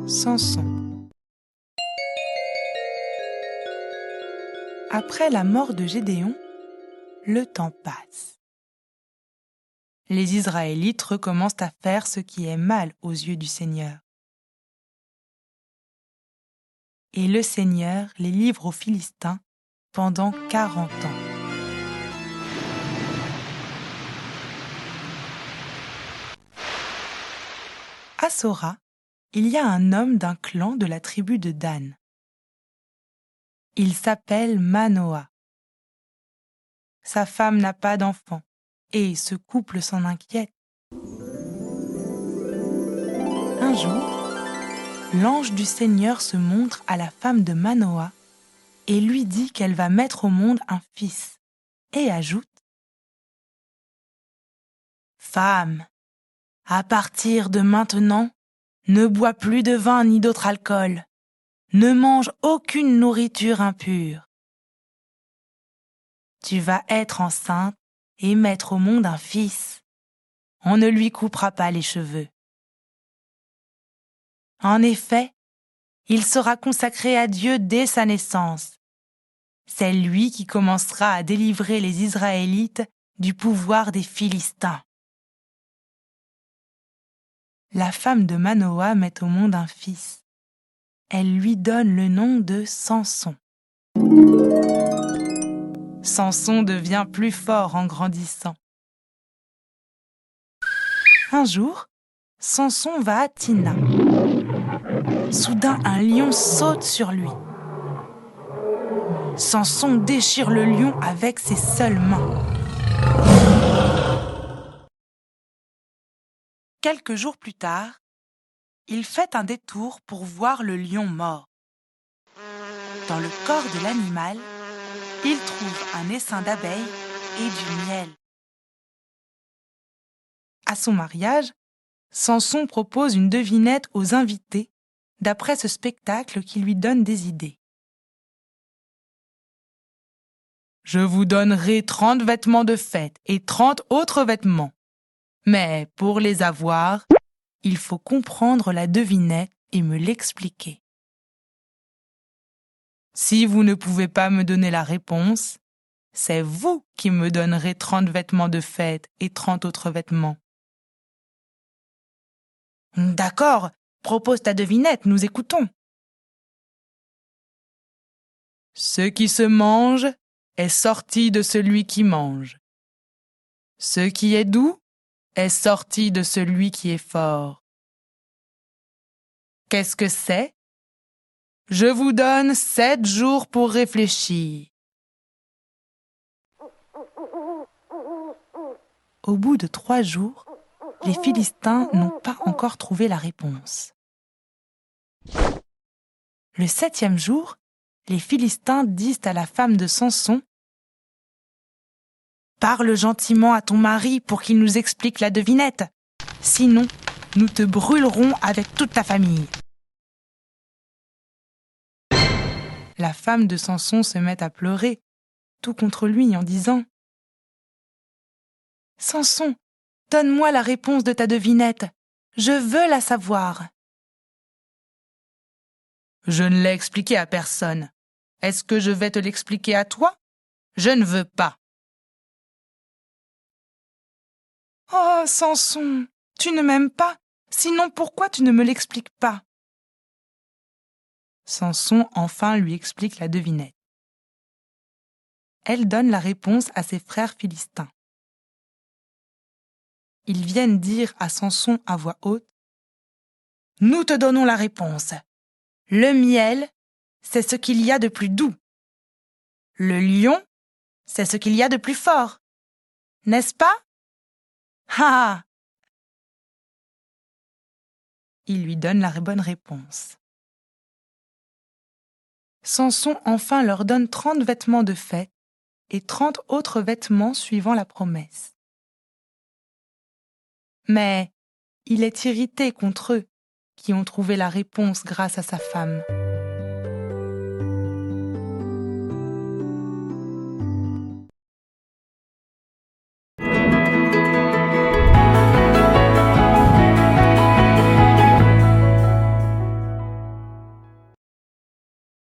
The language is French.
Samson. Après la mort de Gédéon, le temps passe. Les Israélites recommencent à faire ce qui est mal aux yeux du Seigneur. Et le Seigneur les livre aux Philistins pendant 40 ans. À Sora, il y a un homme d'un clan de la tribu de Dan. Il s'appelle Manoah. Sa femme n'a pas d'enfant et ce couple s'en inquiète. Un jour, l'ange du Seigneur se montre à la femme de Manoah et lui dit qu'elle va mettre au monde un fils et ajoute : « Femme, à partir de maintenant, ne bois plus de vin ni d'autre alcool. Ne mange aucune nourriture impure. Tu vas être enceinte et mettre au monde un fils. On ne lui coupera pas les cheveux. En effet, il sera consacré à Dieu dès sa naissance. C'est lui qui commencera à délivrer les Israélites du pouvoir des Philistins. » La femme de Manoah met au monde un fils. Elle lui donne le nom de Samson. Samson devient plus fort en grandissant. Un jour, Samson va à Timna. Soudain, un lion saute sur lui. Samson déchire le lion avec ses seules mains. Quelques jours plus tard, il fait un détour pour voir le lion mort. Dans le corps de l'animal, il trouve un essaim d'abeilles et du miel. À son mariage, Samson propose une devinette aux invités d'après ce spectacle qui lui donne des idées. Je vous donnerai 30 vêtements de fête et 30 autres vêtements. Mais pour les avoir, il faut comprendre la devinette et me l'expliquer. Si vous ne pouvez pas me donner la réponse, c'est vous qui me donnerez 30 vêtements de fête et 30 autres vêtements. D'accord, propose ta devinette, nous écoutons. Ce qui se mange est sorti de celui qui mange. Ce qui est doux est sorti de celui qui est fort. Qu'est-ce que c'est ? Je vous donne 7 jours pour réfléchir. Au bout de 3 jours, les Philistins n'ont pas encore trouvé la réponse. Le 7e jour, les Philistins disent à la femme de Samson : « Parle gentiment à ton mari pour qu'il nous explique la devinette. Sinon, nous te brûlerons avec toute ta famille. » La femme de Samson se met à pleurer, tout contre lui, en disant : « Samson, donne-moi la réponse de ta devinette. Je veux la savoir. » « Je ne l'ai expliqué à personne. Est-ce que je vais te l'expliquer à toi ? Je ne veux pas. »« Oh, Samson, tu ne m'aimes pas. Sinon, pourquoi tu ne me l'expliques pas ?» Samson enfin lui explique la devinette. Elle donne la réponse à ses frères philistins. Ils viennent dire à Samson à voix haute : « Nous te donnons la réponse. Le miel, c'est ce qu'il y a de plus doux. Le lion, c'est ce qu'il y a de plus fort. N'est-ce pas ? Ah !» Il lui donne la bonne réponse. Samson enfin leur donne 30 vêtements de fête et 30 autres vêtements suivant la promesse. Mais il est irrité contre eux qui ont trouvé la réponse grâce à sa femme.